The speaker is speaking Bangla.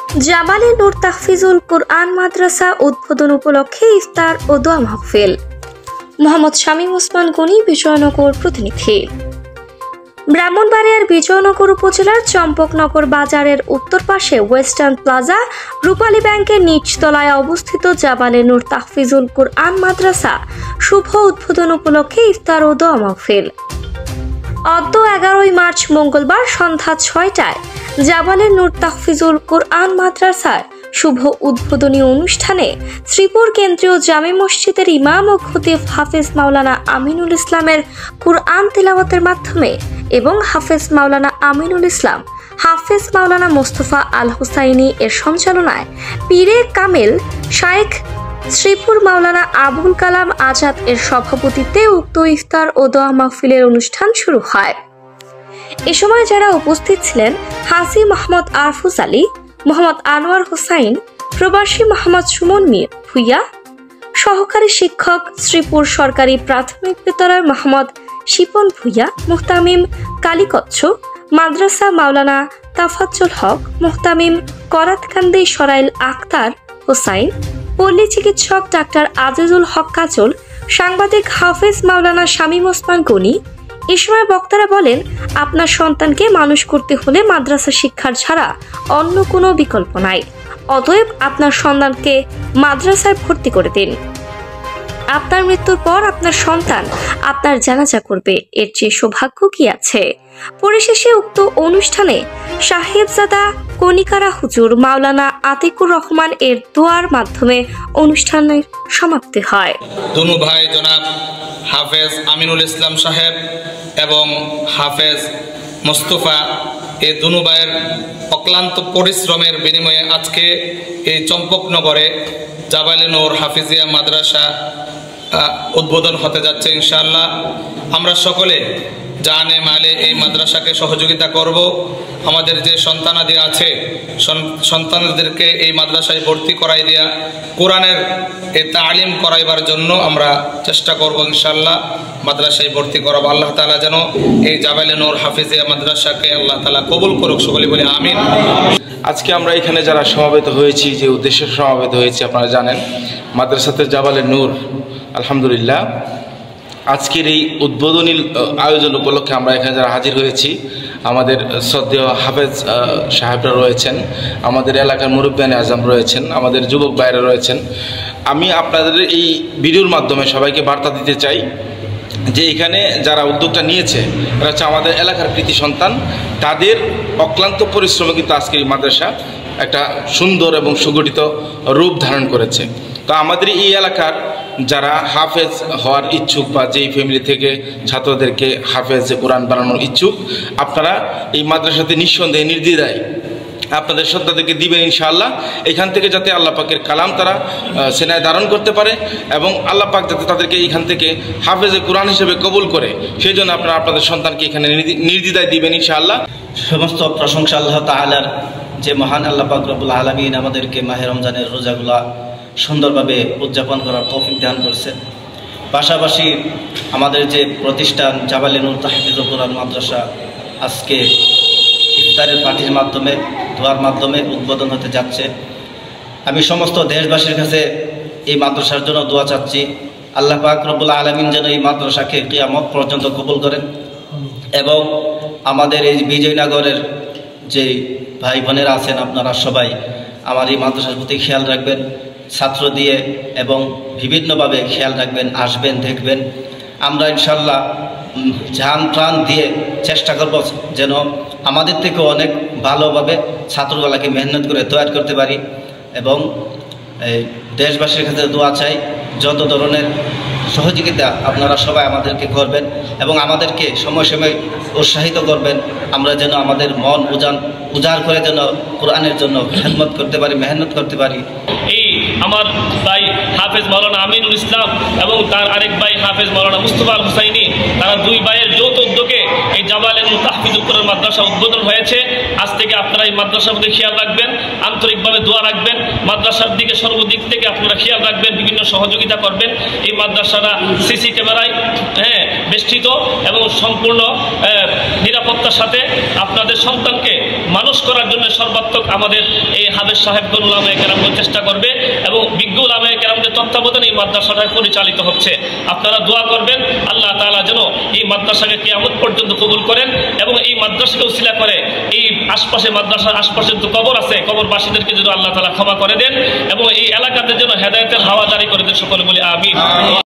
জাবালে নূর তাহফিজুল কুরআন মাদ্রাসা উদ্বোধন উপলক্ষে ইফতার ও দোয়া মাহফিল। মোহাম্মদ শামীম ওসমান গনি, বিজয়নগর প্রতিনিধি। ব্রাহ্মণবাড়িয়ার বিজয়নগর উপজেলার চম্পকনগর বাজারের উত্তর পাশে ওয়েস্টার্ন প্লাজা রূপালী ব্যাংকের নিচতলায় অবস্থিত জাবালে নূর তাহফিজুল কুরআন মাদ্রাসা শুভ উদ্বোধন উপলক্ষে ইফতার ও দোয়া মাহফিল। অদ্য 11 মার্চ মঙ্গলবার সন্ধ্যা 6টায় জাবালে নূর তাহফিজুল কুরআন মাদ্রাসার শুভ উদ্বোধনী অনুষ্ঠানে শ্রীপুর কেন্দ্রীয় জামে মসজিদের ইমাম ও খতিব হাফেজ মাওলানা আমিনুল ইসলামের কুরআন তিলাওয়াতের মাধ্যমে এবং হাফেজ মাওলানা আমিনুল ইসলাম, হাফেজ মাওলানা মোস্তফা আল হুসাইনি এর সঞ্চালনায় পীরে কামেল শায়েখ শ্রীপুর মাওলানা আবুল কালাম আজাদ এর সভাপতিত্বে উক্ত ইফতার ও দোয়া মাহফিলের অনুষ্ঠান শুরু হয়। এ সময় যারা উপস্থিত ছিলেন হাজী মোহাম্মদ আরফুজ আলী, মোহাম্মদ আনোয়ার হোসাইন, প্রবাসী মোহাম্মদ সুমন ভুইয়া, সহকারী শিক্ষক শ্রীপুর সরকারি প্রাথমিক বিদ্যালয় মোহাম্মদ শিপন ভুইয়া, মুহতামিম কালিকচ্ছ, মাদ্রাসা মাওলানা তাফাজ্জল হক, মুহতামিম করাতকান্দি সরাইল আক্তার হোসাইন, পল্লী চিকিৎসক ডাক্তার আজিজুল হক কাজল, সাংবাদিক হাফেজ মাওলানা শামীম ওসমান গনি। এ সময় বক্তারা বলেন, আপনার সন্তানকে মানুষ করতে হলে মাদ্রাসা শিক্ষার ছাড়া অন্য কোনো বিকল্প নাই। অতএব আপনার সন্তানকে মাদ্রাসায় ভর্তি করে দিন। আপনার মৃত্যুর পর আপনার সন্তান আপনার জানাজা করবে, এর চেয়ে সৌভাগ্য কি আছে। পরিশেষে উক্ত অনুষ্ঠানে সাহেবজাদা কনিকারা হুজুর মাওলানা আতিকুর রহমান এর দোয়ার মাধ্যমে অনুষ্ঠানের সমাপ্তি হয়। দুনু ভাই জনাব হাফেজ আমিনুল ইসলাম সাহেব এবং হাফেজ মোস্তফা, এই দুনু ভাইয়ের অক্লান্ত পরিশ্রমের বিনিময়ে আজকে এই চম্পকনগরে জাবালে নূর হাফিজিয়া মাদ্রাসা উদ্বোধন হতে যাচ্ছে ইনশাআল্লাহ। আমরা সকলে জানে মালে এই মাদ্রাসাকে সহযোগিতা করব। আমাদের যে সন্তানাদি আছে সন্তানদেরকে এই মাদ্রাসায় ভর্তি করাই দেয়া, কোরআনের এই তালিম করাইবার জন্য আমরা চেষ্টা করব ইনশাআল্লাহ। মাদ্রাসায় ভর্তি করাবো। আল্লাহ তাআলা যেন এই জাবালে নূর হাফিজিয়া মাদ্রাসাকে আল্লাহ তাআলা কবুল করুক, সকলে বলি আমিন। আজকে আমরা এখানে যারা সমাবেত হয়েছি, যে উদ্দেশ্যে সমাবেত হয়েছি আপনারা জানেন, মাদ্রাসাতে জাবালে নূর আলহামদুলিল্লাহ আজকের এই উদ্বোধনী আয়োজন উপলক্ষে আমরা এখানে যারা হাজির হয়েছি, আমাদের শ্রদ্ধেয় হাফেজ সাহেবরা রয়েছেন, আমাদের এলাকার মুরব্বিয়ানে আজম রয়েছেন, আমাদের যুবক ভাইরা রয়েছেন। আমি আপনাদের এই ভিডিওর মাধ্যমে সবাইকে বার্তা দিতে চাই যে এখানে যারা উদ্যোগটা নিয়েছে এরা হচ্ছে আমাদের এলাকার কৃতি সন্তান। তাদের অক্লান্ত পরিশ্রমে কিন্তু আজকের এই মাদ্রাসা একটা সুন্দর এবং সুগঠিত রূপ ধারণ করেছে। তো আমাদের এই এলাকার যারা হাফেজ হওয়ার ইচ্ছুক বা যেই ফ্যামিলি থেকে ছাত্রদেরকে হাফেজ কোরআন বানানোর ইচ্ছুক, আপনারা এই মাদ্রাসাতে নিঃসন্দেহে নির্দ্বিধায় আপনাদের সন্তানদেরকে দিবেন ইনশাআল্লাহ। এখান থেকে যাতে আল্লাহ পাকের কালাম তারা সেনায় ধারণ করতে পারে এবং আল্লাহ পাক যাতে তাদেরকে এখান থেকে হাফেজে কোরআন হিসেবে কবুল করে, সেই জন্য আপনারা আপনাদের সন্তানকে এখানে নির্দ্বিধায় দিবেন ইনশাআল্লাহ। সমস্ত প্রশংসা আল্লাহ তাআলার, যে মহান আল্লাহ পাক রব্বুল আলামিন আমাদেরকে মাহে রমজানের রোজাগুলা সুন্দরভাবে উদযাপন করার তৌফিক দান করছেন। পাশাপাশি আমাদের যে প্রতিষ্ঠান জাবালে নূর তাহফিজুল কুরআন মাদ্রাসা আজকে ইফতারের পার্টির মাধ্যমে, দোয়ার মাধ্যমে উদ্বোধন হতে যাচ্ছে। আমি সমস্ত দেশবাসীর কাছে এই মাদ্রাসার জন্য দোয়া চাচ্ছি। আল্লাহ পাক রব্বুল আলামিন যেন এই মাদ্রাসাকে কিয়ামত পর্যন্ত কবুল করেন এবং আমাদের এই বিজয়নগরের যে ভাই বোনেরা আছেন, আপনারা সবাই আমার এই মাদ্রাসার প্রতি খেয়াল রাখবেন, ছাত্র দিয়ে এবং বিভিন্নভাবে খেয়াল রাখবেন, আসবেন, দেখবেন। আমরা ইনশাল্লাহ জান প্রাণ দিয়ে চেষ্টা করব যেন আমাদের থেকে অনেক ভালোভাবে ছাত্রগুলাকে মেহনত করে তৈরি করতে পারি এবং দেশবাসীর কাছে দোয়া চাই, যত ধরনের সহযোগিতা আপনারা সবাই আমাদেরকে করবেন এবং আমাদেরকে সময় সময় উৎসাহিত করবেন, আমরা যেন আমাদের মন উজাড় করে যেন কোরআনের জন্য খেদমত করতে পারি, মেহনত করতে পারি। এই আমার ভাই হাফেজ মাওলানা আমিনুল ইসলাম এবং তার আরেক ভাই হাফেজ মাওলানা মুস্তফা আল হুসাইনি, তারা দুই ভাইয়ের যৌথ উদ্যোগে এই জাবালে নূর তাহফিজুল কুরআন মাদ্রাসা উদ্বোধন হয়েছে। আজ থেকে আপনারা এই মাদ্রাসার প্রতি খেয়াল রাখবেন, আন্তরিকভাবে দোয়া রাখবেন, মাদ্রাসার দিকে সর্বদিক থেকে আপনারা খেয়াল রাখবেন, বিভিন্ন সহযোগিতা করবেন। এই মাদ্রাসাটা সিসি ক্যামেরায় বেষ্টিত এবং সম্পূর্ণ নিরাপত্তা নিরাপত্তার সাথে আপনাদের সন্তানকে মানুষ করার জন্য সর্বাত্মক আমাদের এই হাফেজ সাহেবগণ উলামায়ে কেরামগণ চেষ্টা করবে এবং বিজ্ঞ উলামায়ে কেরামদের তত্ত্বাবধানে এই মাদ্রাসাটা পরিচালিত হচ্ছে। আপনারা দোয়া করবেন আল্লাহ তাআলা যেন এই মাদ্রাসাকে কিয়ামত পর্যন্ত কবুল করেন এবং এই মাদ্রাসাকে উসিলা করে এই আশপাশে মাদ্রাসার আশপাশে যে কবর আছে কবরবাসীদেরকে যেন আল্লাহ তাআলা ক্ষমা করে দেন এবং এই এলাকাতে যেন হেদায়েতের হাওয়া জারি করে দেন। সকলে বলি আমিন।